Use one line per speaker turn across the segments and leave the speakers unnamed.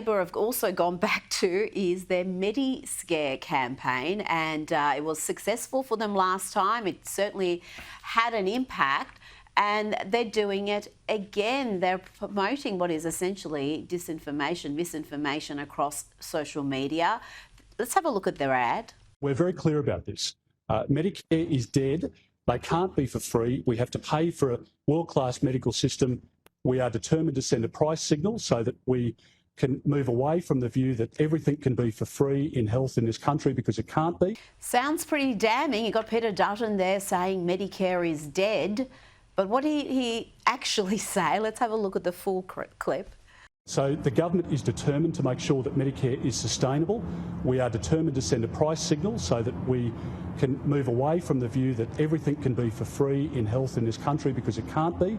Labor have also gone back to is their Mediscare campaign, and it was successful for them last time. It certainly had an impact, and they're doing it again. They're promoting what is essentially disinformation, misinformation across social media. Let's have a look at their ad.
We're very clear about this. Medicare is dead. They can't be for free. We have to pay for a world-class medical system. We are determined to send a price signal so that we can move away from the view that everything can be for free in health in this country, because it can't be.
Sounds pretty damning. You got Peter Dutton there saying Medicare is dead. But what did he actually say? Let's have a look at the full clip.
So the government is determined to make sure that Medicare is sustainable. We are determined to send a price signal so that we can move away from the view that everything can be for free in health in this country, because it can't be.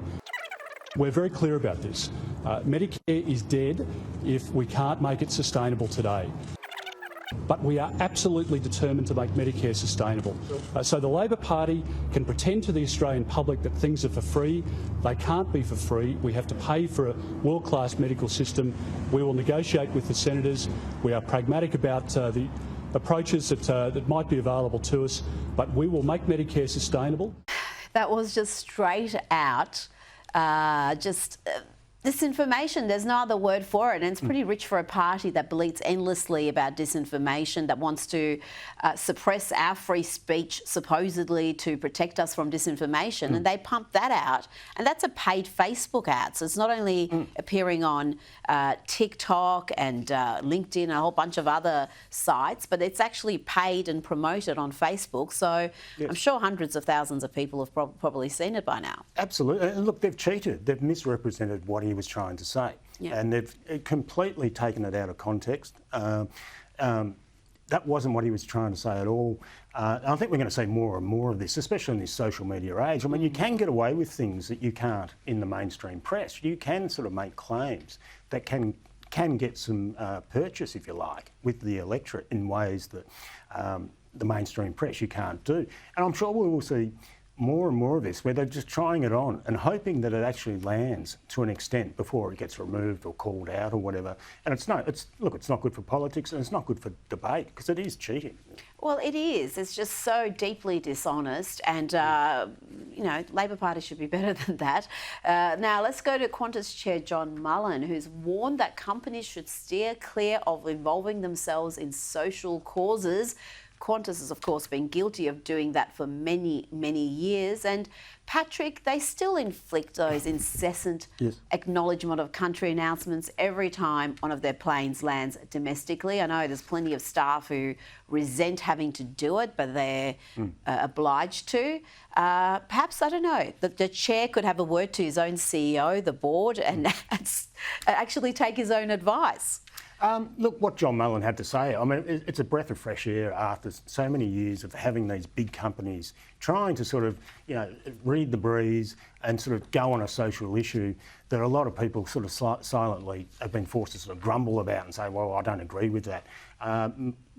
We're very clear about this. Medicare is dead if we can't make it sustainable today. But we are absolutely determined to make Medicare sustainable. So the Labor Party can pretend to the Australian public that things are for free. They can't be for free. We have to pay for a world-class medical system. We will negotiate with the senators. We are pragmatic about the approaches that might be available to us, but we will make Medicare sustainable.
That was just straight out, disinformation. There's no other word for it, and it's pretty rich for a party that bleats endlessly about disinformation, that wants to suppress our free speech, supposedly to protect us from disinformation, and they pump that out, and that's a paid Facebook ad. So it's not only appearing on TikTok and LinkedIn and a whole bunch of other sites, but it's actually paid and promoted on Facebook. So yes, I'm sure hundreds of thousands of people have probably seen it by now.
Absolutely. And look, they've cheated. They've misrepresented what he was trying to say. Yep. And they've completely taken it out of context. That wasn't what he was trying to say at all. I think we're going to see more and more of this, especially in this social media age. I mean, you can get away with things that you can't in the mainstream press. You can sort of make claims that can get some purchase, if you like, with the electorate in ways that the mainstream press you can't do. And I'm sure we will see more and more of this, where they're just trying it on and hoping that it actually lands to an extent before it gets removed or called out or whatever. And it's not good for politics, and it's not good for debate, because it is cheating.
Well, it is. It's just so deeply dishonest, and Labor Party should be better than that. Now let's go to Qantas Chair John Mullen, who's warned that companies should steer clear of involving themselves in social causes. Qantas has, of course, been guilty of doing that for many, many years. And Patrick, they still inflict those incessant acknowledgement of country announcements every time one of their planes lands domestically. I know there's plenty of staff who resent having to do it, but they're obliged to. Perhaps, I don't know, the chair could have a word to his own CEO, the board, and actually take his own advice.
Look, what John Mullen had to say, I mean, it's a breath of fresh air after so many years of having these big companies trying to sort of, read the breeze and sort of go on a social issue that a lot of people sort of silently have been forced to sort of grumble about and say, well, I don't agree with that.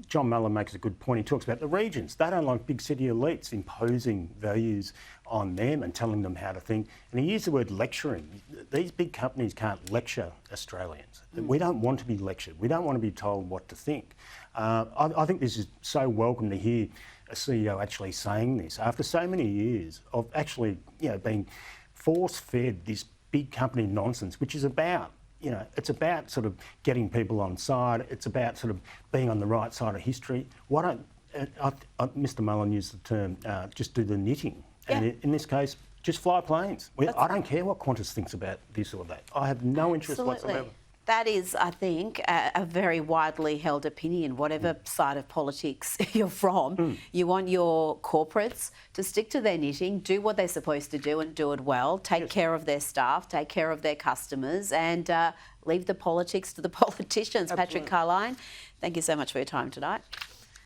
John Mullen makes a good point. He talks about the regions. They don't like big city elites imposing values on them and telling them how to think. And he used the word lecturing. These big companies can't lecture Australians. We don't want to be lectured. We don't want to be told what to think. I think this is so welcome to hear a CEO actually saying this after so many years of actually, being force-fed this big company nonsense, which is about, it's about sort of getting people on side. It's about sort of being on the right side of history. Why don't, Mr Mullen used the term, just do the knitting. Yeah. And in this case, just fly planes. I don't care what Qantas thinks about this or that. I have no interest whatsoever.
That is, I think, a very widely held opinion. Whatever side of politics you're from, you want your corporates to stick to their knitting, do what they're supposed to do and do it well, take care of their staff, take care of their customers, and leave the politics to the politicians. Absolutely. Patrick Carline, thank you so much for your time tonight.